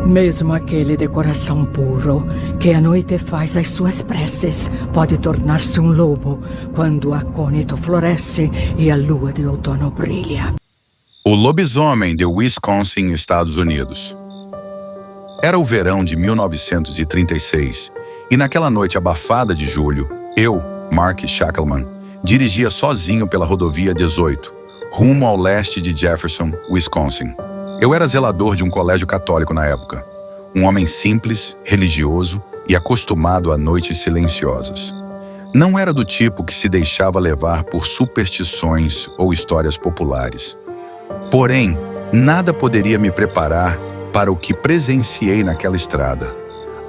Mesmo aquele de coração puro, que à noite faz as suas preces, pode tornar-se um lobo quando o acônito floresce e a lua de outono brilha. O lobisomem de Wisconsin, Estados Unidos. Era o verão de 1936, e naquela noite abafada de julho, eu, Mark Shackelman, dirigia sozinho pela rodovia 18, rumo ao leste de Jefferson, Wisconsin. Eu era zelador de um colégio católico na época, um homem simples, religioso e acostumado a noites silenciosas. Não era do tipo que se deixava levar por superstições ou histórias populares. Porém, nada poderia me preparar para o que presenciei naquela estrada,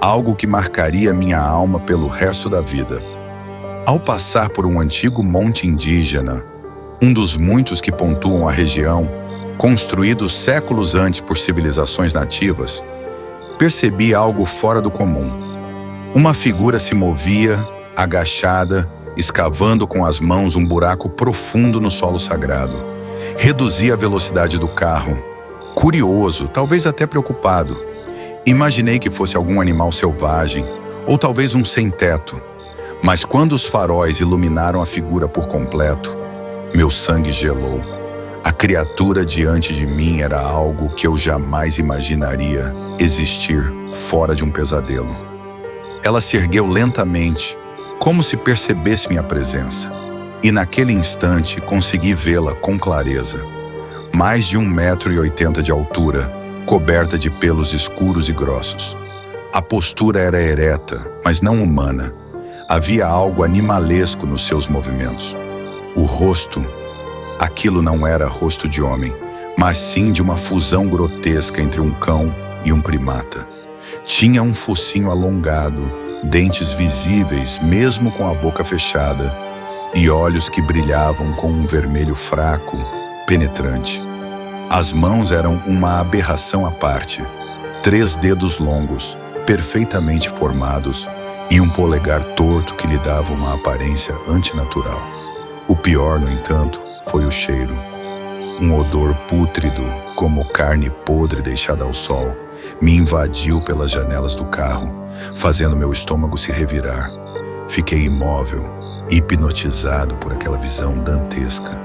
algo que marcaria minha alma pelo resto da vida. Ao passar por um antigo monte indígena, um dos muitos que pontuam a região, construído séculos antes por civilizações nativas, percebi algo fora do comum. Uma figura se movia, agachada, escavando com as mãos um buraco profundo no solo sagrado. Reduzia a velocidade do carro. Curioso, talvez até preocupado. Imaginei que fosse algum animal selvagem, ou talvez um sem-teto. Mas quando os faróis iluminaram a figura por completo, meu sangue gelou. A criatura diante de mim era algo que eu jamais imaginaria existir fora de um pesadelo. Ela se ergueu lentamente, como se percebesse minha presença, e naquele instante consegui vê-la com clareza. Mais de 1,80 m de altura, coberta de pelos escuros e grossos. A postura era ereta, mas não humana. Havia algo animalesco nos seus movimentos. O rosto, aquilo não era rosto de homem, mas sim de uma fusão grotesca entre um cão e um primata. Tinha um focinho alongado, dentes visíveis mesmo com a boca fechada, e olhos que brilhavam com um vermelho fraco, penetrante. As mãos eram uma aberração à parte, 3 dedos longos, perfeitamente formados, e um polegar torto que lhe dava uma aparência antinatural. O pior, no entanto, foi o cheiro. Um odor pútrido, como carne podre deixada ao sol, me invadiu pelas janelas do carro, fazendo meu estômago se revirar. Fiquei imóvel, hipnotizado por aquela visão dantesca.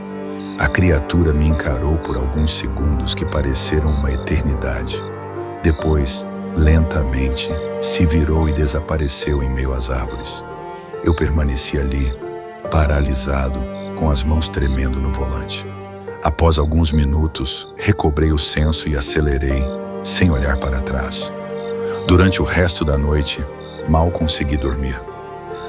A criatura me encarou por alguns segundos que pareceram uma eternidade. Depois, lentamente, se virou e desapareceu em meio às árvores. Eu permaneci ali, paralisado, com as mãos tremendo no volante. Após alguns minutos, recobrei o senso e acelerei, sem olhar para trás. Durante o resto da noite, mal consegui dormir.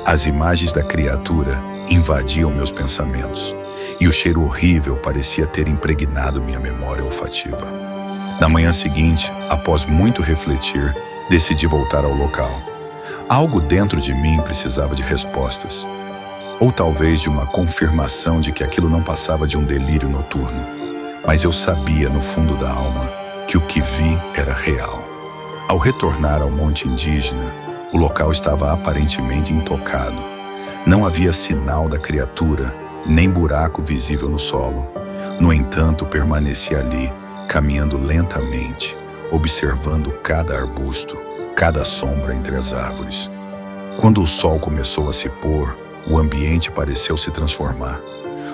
As imagens da criatura invadiam meus pensamentos, e o cheiro horrível parecia ter impregnado minha memória olfativa. Na manhã seguinte, após muito refletir, decidi voltar ao local. Algo dentro de mim precisava de respostas, ou talvez de uma confirmação de que aquilo não passava de um delírio noturno. Mas eu sabia, no fundo da alma, que o que vi era real. Ao retornar ao monte indígena, o local estava aparentemente intocado. Não havia sinal da criatura, nem buraco visível no solo. No entanto, permaneci ali, caminhando lentamente, observando cada arbusto, cada sombra entre as árvores. Quando o sol começou a se pôr, o ambiente pareceu se transformar.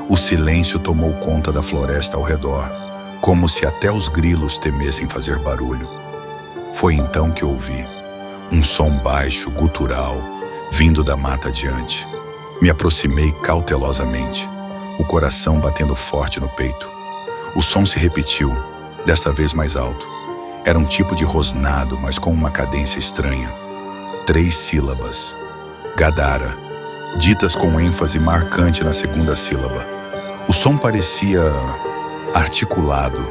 O silêncio tomou conta da floresta ao redor, como se até os grilos temessem fazer barulho. Foi então que ouvi um som baixo, gutural, vindo da mata adiante. Me aproximei cautelosamente, o coração batendo forte no peito. O som se repetiu, desta vez mais alto. Era um tipo de rosnado, mas com uma cadência estranha. 3 sílabas. Gadara, ditas com ênfase marcante na segunda sílaba. O som parecia articulado.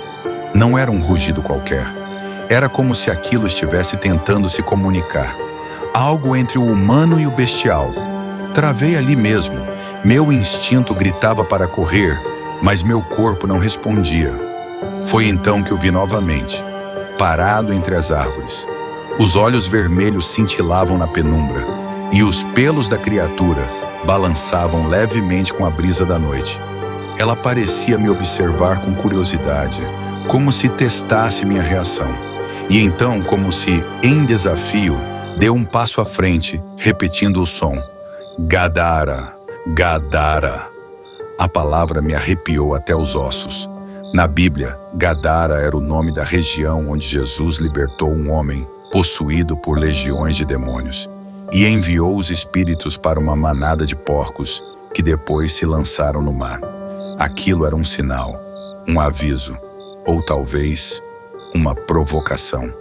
Não era um rugido qualquer. Era como se aquilo estivesse tentando se comunicar. Algo entre o humano e o bestial. Travei ali mesmo. Meu instinto gritava para correr, mas meu corpo não respondia. Foi então que o vi novamente, parado entre as árvores. Os olhos vermelhos cintilavam na penumbra, e os pelos da criatura balançavam levemente com a brisa da noite. Ela parecia me observar com curiosidade, como se testasse minha reação. E então, como se em desafio, deu um passo à frente, repetindo o som. Gadara, Gadara. A palavra me arrepiou até os ossos. Na Bíblia, Gadara era o nome da região onde Jesus libertou um homem possuído por legiões de demônios e enviou os espíritos para uma manada de porcos que depois se lançaram no mar. Aquilo era um sinal, um aviso, ou talvez uma provocação.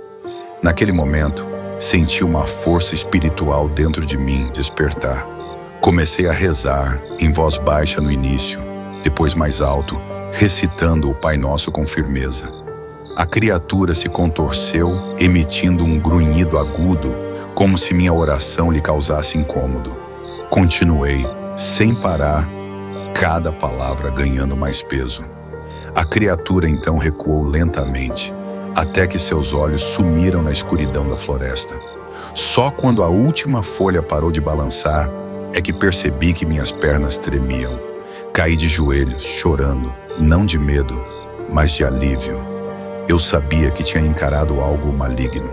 Naquele momento, senti uma força espiritual dentro de mim despertar. Comecei a rezar, em voz baixa no início, depois mais alto, recitando o Pai Nosso com firmeza. A criatura se contorceu, emitindo um grunhido agudo, como se minha oração lhe causasse incômodo. Continuei, sem parar, cada palavra ganhando mais peso. A criatura então recuou lentamente, até que seus olhos sumiram na escuridão da floresta. Só quando a última folha parou de balançar é que percebi que minhas pernas tremiam. Caí de joelhos, chorando, não de medo, mas de alívio. Eu sabia que tinha encarado algo maligno,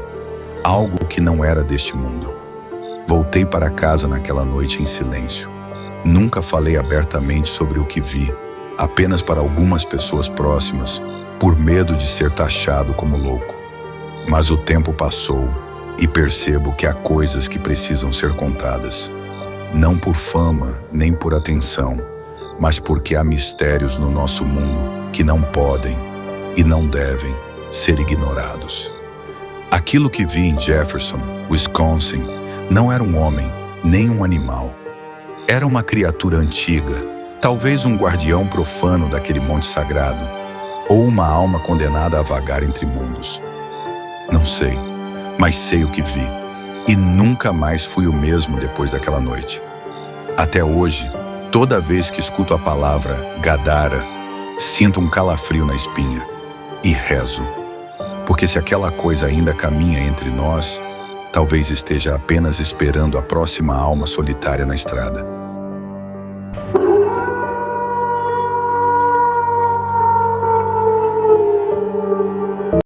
algo que não era deste mundo. Voltei para casa naquela noite em silêncio. Nunca falei abertamente sobre o que vi, apenas para algumas pessoas próximas, por medo de ser taxado como louco. Mas o tempo passou e percebo que há coisas que precisam ser contadas. Não por fama, nem por atenção, mas porque há mistérios no nosso mundo que não podem e não devem ser ignorados. Aquilo que vi em Jefferson, Wisconsin, não era um homem, nem um animal. Era uma criatura antiga, talvez um guardião profano daquele monte sagrado, ou uma alma condenada a vagar entre mundos. Não sei, mas sei o que vi, e nunca mais fui o mesmo depois daquela noite. Até hoje, toda vez que escuto a palavra Gadara, sinto um calafrio na espinha e rezo, porque se aquela coisa ainda caminha entre nós, talvez esteja apenas esperando a próxima alma solitária na estrada.